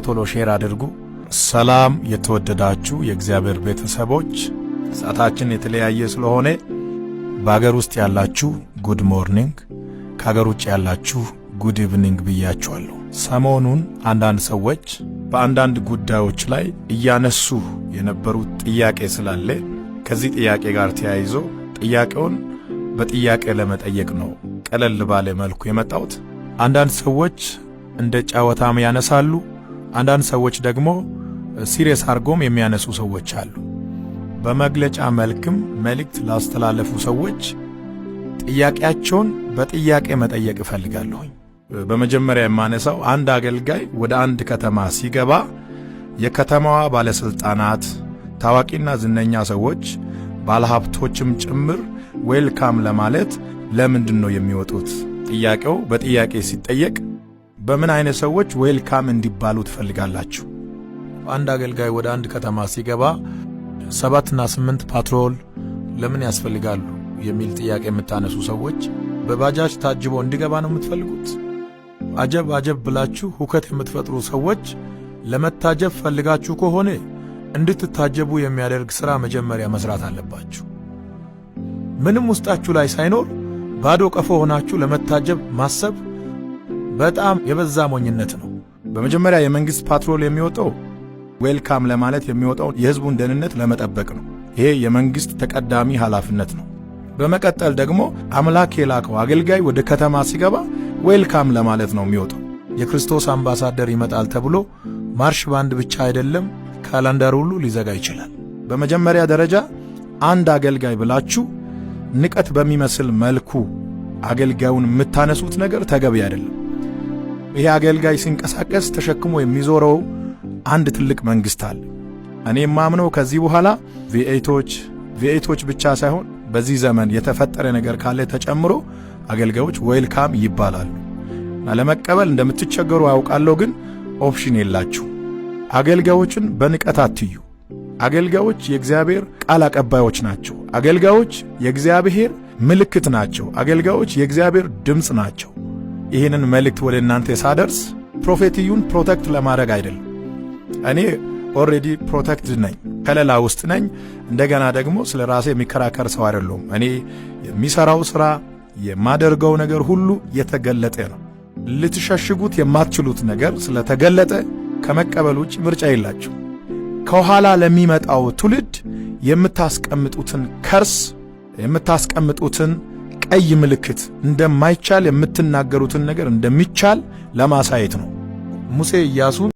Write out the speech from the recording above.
ቶሎ ሼር አድርጉ። ሰላም የተወደዳችሁ የእግዚአብሔር ቤተሰቦች፣ ሰዓታችን የተለያየ ስለሆነ በአገር ውስጥ ያላችሁ ጉድ ሞርኒንግ፣ ከአገር ውጭ ያላችሁ ጉድ ኢቭኒንግ ብያችኋለሁ። ሰሞኑን አንዳንድ ሰዎች በአንዳንድ ጉዳዮች ላይ እያነሱ የነበሩት ጥያቄ ስላለ ከዚህ ጥያቄ ጋር ተያይዞ ጥያቄውን በጥያቄ ለመጠየቅ ነው ቀለል ባለ መልኩ የመጣሁት። አንዳንድ ሰዎች እንደ ጫወታም ያነሳሉ፣ አንዳንድ ሰዎች ደግሞ ሲሪየስ አርጎም የሚያነሱ ሰዎች አሉ። በመግለጫ መልክም መልእክት ላስተላለፉ ሰዎች ጥያቄያቸውን በጥያቄ መጠየቅ እፈልጋለሁ። በመጀመሪያ የማነሳው አንድ አገልጋይ ወደ አንድ ከተማ ሲገባ የከተማዋ ባለስልጣናት፣ ታዋቂና ዝነኛ ሰዎች፣ ባለሀብቶችም ጭምር ዌልካም ለማለት ለምንድን ነው የሚወጡት? ጥያቄው በጥያቄ ሲጠየቅ በምን አይነት ሰዎች ዌልካም እንዲባሉ ትፈልጋላችሁ? አንድ አገልጋይ ወደ አንድ ከተማ ሲገባ 7 እና 8 ፓትሮል ለምን ያስፈልጋሉ የሚል ጥያቄ የምታነሱ ሰዎች በባጃጅ ታጅቦ እንዲገባ ነው የምትፈልጉት? አጀብ ብላችሁ ሁከት የምትፈጥሩ ሰዎች ለመታጀብ ፈልጋችሁ ከሆነ እንድትታጀቡ የሚያደርግ ሥራ መጀመሪያ መስራት አለባችሁ። ምንም ውስጣችሁ ላይ ሳይኖር ባዶ ቀፎ ሆናችሁ ለመታጀብ ማሰብ በጣም የበዛ ሞኝነት ነው። በመጀመሪያ የመንግስት ፓትሮል የሚወጣው ዌልካም ለማለት የሚወጣው የሕዝቡን ደህንነት ለመጠበቅ ነው። ይሄ የመንግስት ተቀዳሚ ኃላፊነት ነው። በመቀጠል ደግሞ አምላክ የላከው አገልጋይ ወደ ከተማ ሲገባ ዌልካም ለማለት ነው የሚወጣው። የክርስቶስ አምባሳደር ይመጣል ተብሎ ማርሽ ባንድ ብቻ አይደለም ካላንደር ሁሉ ሊዘጋ ይችላል። በመጀመሪያ ደረጃ አንድ አገልጋይ ብላችሁ ንቀት በሚመስል መልኩ አገልጋዩን የምታነሱት ነገር ተገቢ አይደለም። ይሄ አገልጋይ ሲንቀሳቀስ ተሸክሞ የሚዞረው አንድ ትልቅ መንግስት አለ። እኔ ማምነው ከዚህ በኋላ ቪኤቶች ብቻ ሳይሆን በዚህ ዘመን የተፈጠረ ነገር ካለ ተጨምሮ አገልጋዮች ዌልካም ይባላሉ። ለመቀበል እንደምትቸገሩ ያውቃለሁ፣ ግን ኦፕሽን የላችሁ። አገልጋዮችን በንቀት አትዩ። አገልጋዮች የእግዚአብሔር ቃል አቀባዮች ናቸው። አገልጋዮች የእግዚአብሔር ምልክት ናቸው። አገልጋዮች የእግዚአብሔር ድምፅ ናቸው። ይህንን መልእክት ወደ እናንተ ሳደርስ ፕሮፌቲዩን ፕሮቴክት ለማድረግ አይደለም። እኔ ኦልሬዲ ፕሮቴክት ነኝ፣ ከለላ ውስጥ ነኝ። እንደገና ደግሞ ስለ ራሴ የሚከራከር ሰው አይደለሁም። እኔ የሚሰራው ሥራ የማደርገው ነገር ሁሉ የተገለጠ ነው። ልትሸሽጉት የማትችሉት ነገር ስለተገለጠ ከመቀበል ውጭ ምርጫ የላችሁ። ከኋላ ለሚመጣው ትውልድ የምታስቀምጡትን ከርስ፣ የምታስቀምጡትን ቀይ ምልክት እንደማይቻል የምትናገሩትን ነገር እንደሚቻል ለማሳየት ነው። ሙሴ ኢያሱን